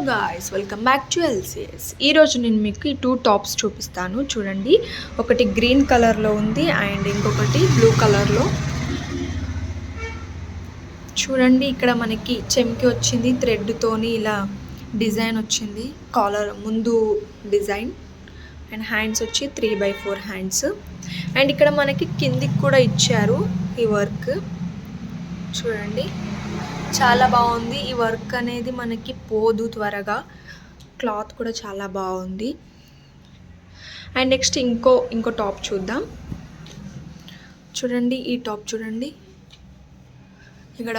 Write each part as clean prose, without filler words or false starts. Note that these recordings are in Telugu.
Guys, welcome back to LCS. ఈరోజు నేను మీకు ఈ 2 టాప్స్ చూపిస్తాను. చూడండి, ఒకటి గ్రీన్ కలర్లో ఉంది అండ్ ఇంకొకటి బ్లూ కలర్లో. చూడండి, ఇక్కడ మనకి చెమ్కి వచ్చింది, థ్రెడ్తోని ఇలా డిజైన్ వచ్చింది. కాలర్ ముందు డిజైన్ అండ్ హ్యాండ్స్ వచ్చి 3/4 హ్యాండ్స్. అండ్ ఇక్కడ మనకి కిందికి కూడా ఇచ్చారు ఈ వర్క్. చూడండి, చాలా బాగుంది. ఈ వర్క్ అనేది మనకి పోదు త్వరగా. క్లాత్ కూడా చాలా బాగుంది. అండ్ నెక్స్ట్ ఇంకో టాప్ చూద్దాం. చూడండి, ఈ టాప్ చూడండి, ఇక్కడ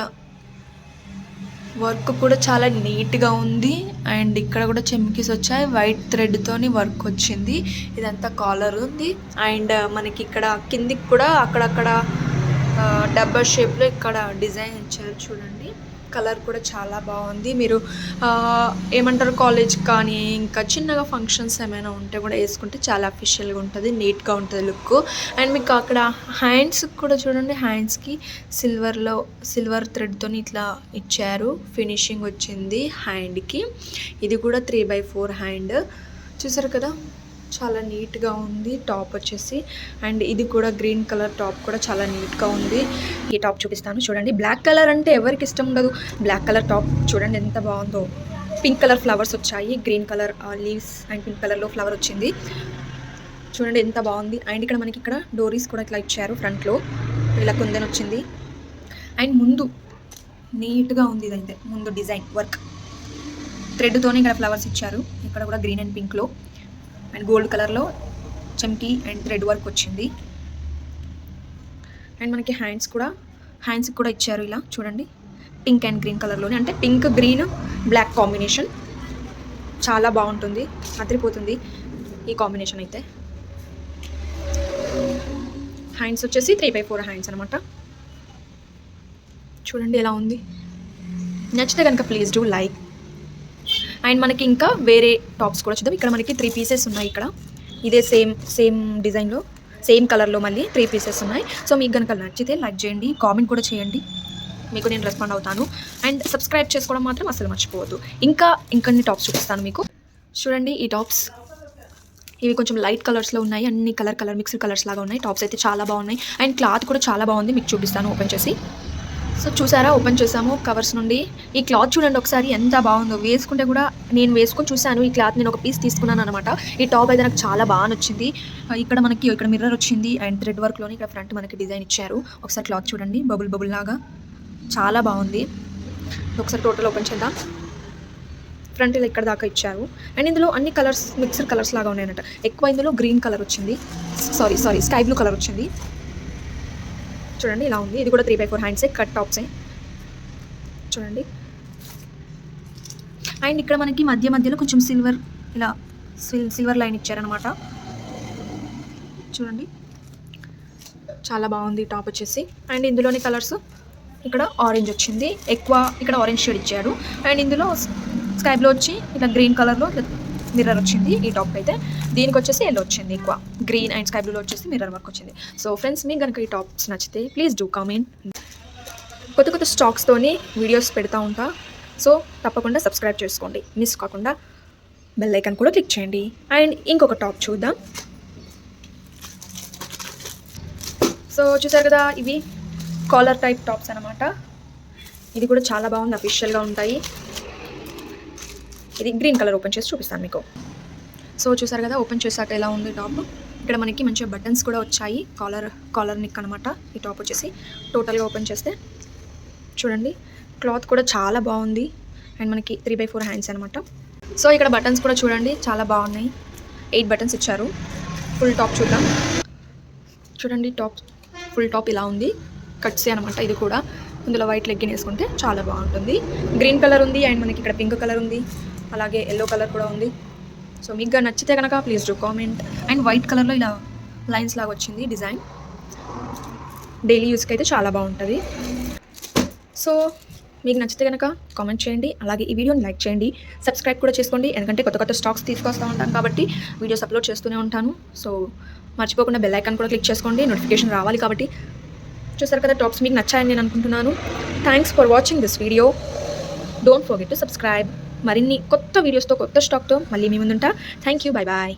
వర్క్ కూడా చాలా నీట్గా ఉంది. అండ్ ఇక్కడ కూడా చెమ్కీస్ వచ్చాయి, వైట్ థ్రెడ్తోని వర్క్ వచ్చింది. ఇదంతా కాలర్ ఉంది. అండ్ మనకి ఇక్కడ కిందికి కూడా అక్కడక్కడ డబ్బా షేప్లో ఇక్కడ డిజైన్ ఇచ్చారు. చూడండి, కలర్ కూడా చాలా బాగుంది. మీరు ఏమంటారు, కాలేజ్ కానీ ఇంకా చిన్నగా ఫంక్షన్స్ ఏమైనా ఉంటే కూడా వేసుకుంటే చాలా అఫీషియల్గా ఉంటుంది, నీట్గా ఉంటుంది లుక్. అండ్ మీకు అక్కడ హ్యాండ్స్కి కూడా చూడండి, హ్యాండ్స్కి సిల్వర్ థ్రెడ్తో ఇట్లా ఇచ్చారు. ఫినిషింగ్ వచ్చింది హ్యాండ్కి. ఇది కూడా 3/4 హ్యాండ్. చూసారు కదా, చాలా నీట్గా ఉంది టాప్ వచ్చేసి. అండ్ ఇది కూడా గ్రీన్ కలర్ టాప్ కూడా చాలా నీట్గా ఉంది. ఈ టాప్ చూపిస్తాను. చూడండి, బ్లాక్ కలర్ అంటే ఎవరికి ఇష్టం ఉండదు. బ్లాక్ కలర్ టాప్ చూడండి ఎంత బాగుందో. పింక్ కలర్ ఫ్లవర్స్ వచ్చాయి, green colour leaves and pink కలర్లో ఫ్లవర్ వచ్చింది. చూడండి ఎంత బాగుంది. అండ్ ఇక్కడ మనకి ఇక్కడ డోరీస్ కూడా ఇట్లా ఇచ్చారు. ఫ్రంట్లో ఇలా కుందన్ వచ్చింది. అండ్ ముందు నీట్గా ఉంది. ఇదైతే ముందు డిజైన్ వర్క్ థ్రెడ్తోనే ఇక్కడ ఫ్లవర్స్ ఇచ్చారు. ఇక్కడ కూడా గ్రీన్ అండ్ పింక్లో అండ్ గోల్డ్ కలర్లో చమ్కీ అండ్ థ్రెడ్ వర్క్ వచ్చింది. అండ్ మనకి హ్యాండ్స్కి కూడా ఇచ్చారు ఇలా. చూడండి, పింక్ అండ్ గ్రీన్ కలర్లోనే, అంటే పింక్ గ్రీన్ బ్లాక్ కాంబినేషన్. చాలా బాగుంటుంది, అదిరిపోతుంది ఈ కాంబినేషన్ అయితే. హ్యాండ్స్ వచ్చేసి 3/4 హ్యాండ్స్ అనమాట. చూడండి ఎలా ఉంది. నచ్చితే కనుక ప్లీజ్ డూ లైక్. అండ్ మనకి ఇంకా వేరే టాప్స్ కూడా చూద్దాం. ఇక్కడ మనకి 3 పీసెస్ ఉన్నాయి. ఇక్కడ ఇదే సేమ్ డిజైన్లో సేమ్ కలర్లో మళ్ళీ 3 పీసెస్ ఉన్నాయి. సో మీకు కనుక నచ్చితే లైక్ చేయండి, కామెంట్ కూడా చేయండి, మీకు నేను రెస్పాండ్ అవుతాను. అండ్ సబ్స్క్రైబ్ చేసుకోవడం మాత్రం అసలు మర్చిపోవద్దు. ఇంకొన్ని టాప్స్ చూపిస్తాను మీకు. చూడండి, ఈ టాప్స్ ఇవి కొంచెం లైట్ కలర్స్లో ఉన్నాయి. అన్ని కలర్ మిక్స్డ్ కలర్స్ లాగా ఉన్నాయి. టాప్స్ అయితే చాలా బాగున్నాయి. అండ్ క్లాత్ కూడా చాలా బాగుంది. మీకు చూపిస్తాను ఓపెన్ చేసి. సో చూసారా, ఓపెన్ చేసాము కవర్స్ నుండి. ఈ క్లాత్ చూడండి ఒకసారి ఎంత బాగుందో. వేసుకుంటే కూడా నేను వేసుకొని చూశాను. ఈ క్లాత్ నేను ఒక పీస్ తీసుకున్నాను అనమాట. ఈ టాప్ అయితే నాకు చాలా బాగా నచ్చింది. ఇక్కడ మనకి ఇక్కడ మిర్రర్ వచ్చింది అండ్ థ్రెడ్ వర్క్లోని ఇక్కడ ఫ్రంట్ మనకి డిజైన్ ఇచ్చారు. ఒకసారి క్లాత్ చూడండి, బబుల్ లాగా చాలా బాగుంది. ఒకసారి టోటల్ ఓపెన్ చేద్దాం. ఫ్రంట్ ఇలా ఇక్కడ దాకా ఇచ్చారు. అండ్ ఇందులో అన్ని కలర్స్ మిక్స్డ్ కలర్స్ లాగా ఉన్నాయన్నమాట. ఎక్కువ ఇందులో గ్రీన్ కలర్ వచ్చింది, సారీ స్కై బ్లూ కలర్ వచ్చింది. చూడండి ఇలా ఉంది. ఇది కూడా 3/4 హ్యాండ్సే, కట్ టాప్సే. చూడండి, అండ్ ఇక్కడ మనకి మధ్యలో కొంచెం సిల్వర్ లైన్ ఇచ్చారనమాట. చూడండి, చాలా బాగుంది టాప్ వచ్చేసి. అండ్ ఇందులోని కలర్స్ ఇక్కడ ఆరెంజ్ వచ్చింది, ఎక్కువ ఇక్కడ ఆరెంజ్ షేడ్ ఇచ్చారు. అండ్ ఇందులో స్కై బ్లూ వచ్చి ఇలా గ్రీన్ కలర్లో మిర్రర్ వచ్చింది. ఈ టాప్ అయితే దీనికి వచ్చేసి ఎల్లో వచ్చింది. ఎక్కువ గ్రీన్ అండ్ స్కై బ్లూలో వచ్చేసి మిర్రర్ వర్క్ వచ్చింది. సో ఫ్రెండ్స్, మీకు కనుక ఈ టాప్స్ నచ్చితే ప్లీజ్ డూ కామెంట్. కొత్త స్టాక్స్తోని వీడియోస్ పెడతా ఉంటా. సో తప్పకుండా సబ్స్క్రైబ్ చేసుకోండి, మిస్ కాకుండా బెల్ ఐకాన్ కూడా క్లిక్ చేయండి. అండ్ ఇంకొక టాప్ చూద్దాం. సో చూసారు కదా, ఇవి కాలర్ టైప్ టాప్స్ అనమాట. ఇది కూడా చాలా బాగుంది, అఫీషియల్గా ఉంటాయి. ఇది గ్రీన్ కలర్ ఓపెన్ చేసి చూపిస్తాను మీకు. సో చూసారు కదా, ఓపెన్ చేశాక ఎలా ఉంది టాప్. ఇక్కడ మనకి మంచిగా బటన్స్ కూడా వచ్చాయి. కాలర్ నిక్ అనమాట ఈ టాప్ వచ్చేసి. టోటల్గా ఓపెన్ చేస్తే చూడండి, క్లాత్ కూడా చాలా బాగుంది. అండ్ మనకి 3/4 హ్యాండ్స్ అనమాట. సో ఇక్కడ బటన్స్ కూడా చూడండి చాలా బాగున్నాయి. 8 బటన్స్ ఇచ్చారు. ఫుల్ టాప్ చూద్దాం. చూడండి, ఫుల్ టాప్ ఇలా ఉంది. కట్సే అనమాట. ఇది కూడా ఇందులో వైట్ లెగ్గిన్ వేసుకుంటే చాలా బాగుంటుంది. గ్రీన్ కలర్ ఉంది అండ్ మనకి ఇక్కడ పింక్ కలర్ ఉంది, అలాగే ఎల్లో కలర్ కూడా ఉంది. సో మీకు నచ్చితే కనుక please do comment. And white కలర్లో ఇలా లైన్స్ లాగా వచ్చింది డిజైన్. డైలీ యూస్కి అయితే చాలా బాగుంటుంది. సో మీకు నచ్చితే కనుక కామెంట్ చేయండి, అలాగే ఈ వీడియోని లైక్ చేయండి, సబ్స్క్రైబ్ కూడా చేసుకోండి. ఎందుకంటే కొత్త స్టాక్స్ తీసుకొస్తూ ఉంటాను కాబట్టి వీడియోస్ అప్లోడ్ చేస్తూనే ఉంటాను. సో మర్చిపోకుండా బెల్ ఐకాన్ కూడా క్లిక్ చేసుకోండి, నోటిఫికేషన్ రావాలి కాబట్టి. చూసారు కదా, టాప్స్ మీకు నచ్చాయని నేను అనుకుంటున్నాను. Thanks for watching this video. Don't forget to subscribe. మరిన్ని కొత్త వీడియోస్తో కొత్త స్టాక్తో మళ్ళీ మీ ముందుంటా. Thank you, bye bye.